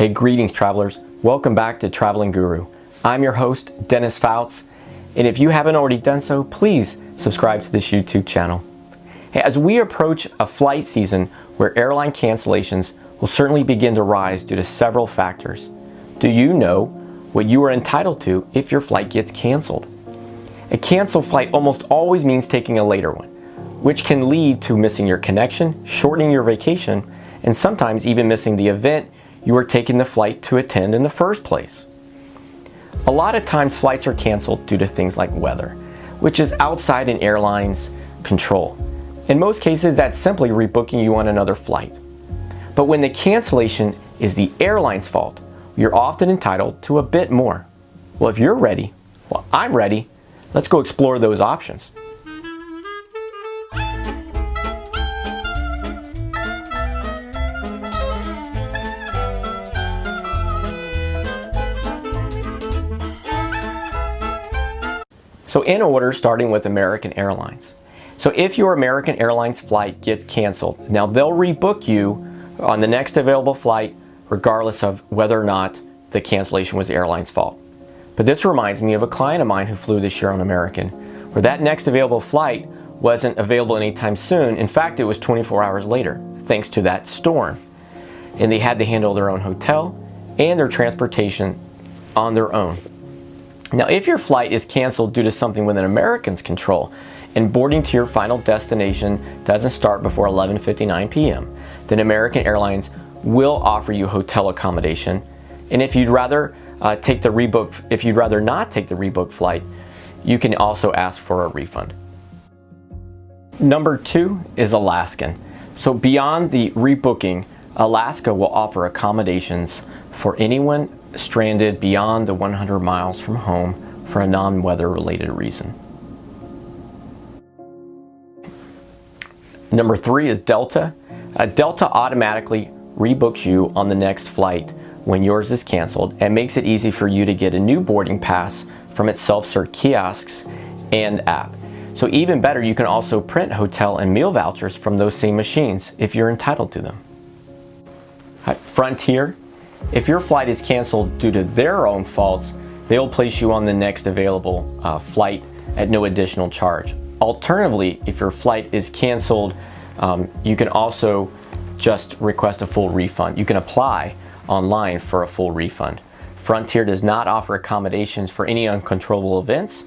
Hey, greetings travelers. Welcome back to Traveling Guru. I'm your host, Dennis Fouts, and if you haven't already done so, please subscribe to this YouTube channel. Hey, as we approach a flight season where airline cancellations will certainly begin to rise due to several factors, do you know what you are entitled to if your flight gets canceled? A canceled flight almost always means taking a later one, which can lead to missing your connection, shortening your vacation, and sometimes even missing the event you were taking the flight to attend in the first place. A lot of times flights are canceled due to things like weather, which is outside an airline's control. In most cases, that's simply rebooking you on another flight. But when the cancellation is the airline's fault, you're often entitled to a bit more. Well, if you're ready, well, I'm ready. Let's go explore those options. So in order, starting with American Airlines. So if your American Airlines flight gets canceled, now they'll rebook you on the next available flight regardless of whether or not the cancellation was the airline's fault. But this reminds me of a client of mine who flew this year on American, where that next available flight wasn't available anytime soon. In fact, it was 24 hours later, thanks to that storm. And they had to handle their own hotel and their transportation on their own. Now, if your flight is canceled due to something within American's control and boarding to your final destination doesn't start before 11:59 p.m., then American Airlines will offer you hotel accommodation. And if you'd rather not take the rebook flight, you can also ask for a refund. Number 2 is Alaskan. So beyond the rebooking, Alaska will offer accommodations for anyone stranded beyond the 100 miles from home for a non-weather related reason. Number 3 is Delta. Delta automatically rebooks you on the next flight when yours is canceled and makes it easy for you to get a new boarding pass from its self-cert kiosks and app. So even better, you can also print hotel and meal vouchers from those same machines if you're entitled to them. Frontier. If your flight is canceled due to their own faults, they'll place you on the next available flight at no additional charge. Alternatively, if your flight is canceled, you can also just request a full refund. You can apply online for a full refund. Frontier does not offer accommodations for any uncontrollable events.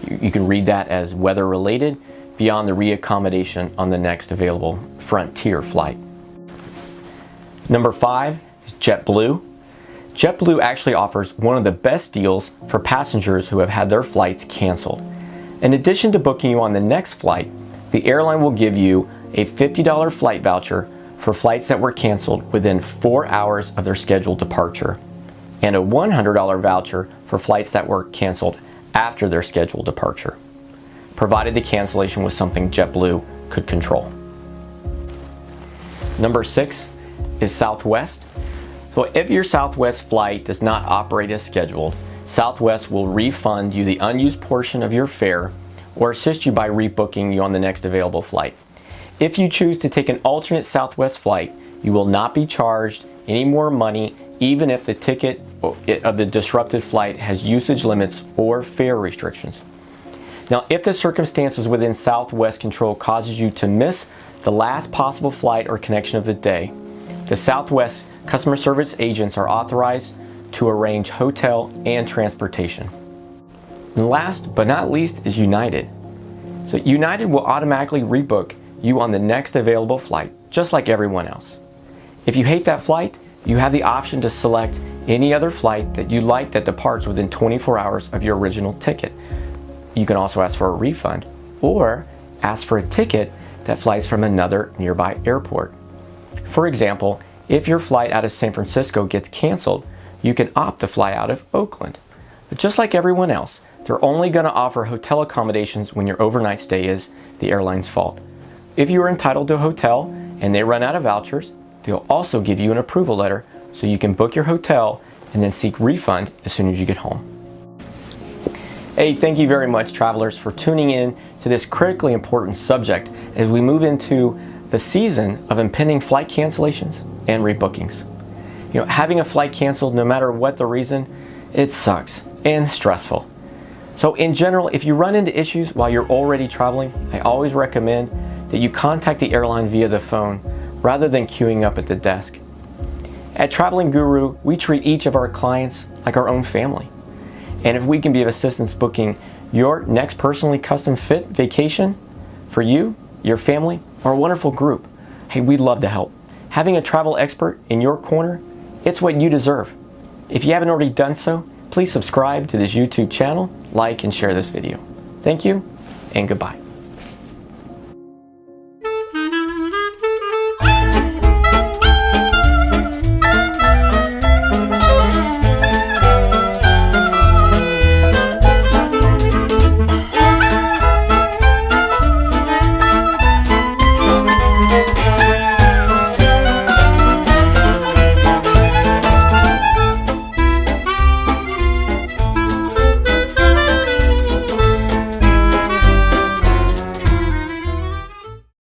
You can read that as weather related beyond the reaccommodation on the next available Frontier flight. Number 5 is JetBlue. JetBlue actually offers one of the best deals for passengers who have had their flights canceled. In addition to booking you on the next flight, the airline will give you a $50 flight voucher for flights that were canceled within 4 hours of their scheduled departure, and a $100 voucher for flights that were canceled after their scheduled departure, provided the cancellation was something JetBlue could control. Number 6 is Southwest. So if your Southwest flight does not operate as scheduled, Southwest will refund you the unused portion of your fare or assist you by rebooking you on the next available flight. If you choose to take an alternate Southwest flight, you will not be charged any more money even if the ticket of the disrupted flight has usage limits or fare restrictions. Now, if the circumstances within Southwest control causes you to miss the last possible flight or connection of the day, the Southwest customer service agents are authorized to arrange hotel and transportation. And last but not least is United. So United will automatically rebook you on the next available flight, just like everyone else. If you hate that flight, you have the option to select any other flight that you like that departs within 24 hours of your original ticket. You can also ask for a refund or ask for a ticket that flies from another nearby airport. For example, if your flight out of San Francisco gets canceled, you can opt to fly out of Oakland. But just like everyone else, they're only going to offer hotel accommodations when your overnight stay is the airline's fault. If you are entitled to a hotel and they run out of vouchers, they'll also give you an approval letter so you can book your hotel and then seek refund as soon as you get home. Hey, thank you very much, travelers, for tuning in to this critically important subject as we move into the season of impending flight cancellations and rebookings. Having a flight canceled, no matter what the reason, it sucks and stressful. So in general, if you run into issues while you're already traveling, I always recommend that you contact the airline via the phone rather than queuing up at the desk. At Traveling Guru, we treat each of our clients like our own family. And if we can be of assistance booking your next personally custom fit vacation for you, your family, or a wonderful group, hey, we'd love to help. Having a travel expert in your corner, it's what you deserve. If you haven't already done so, please subscribe to this YouTube channel, like, and share this video. Thank you, and goodbye.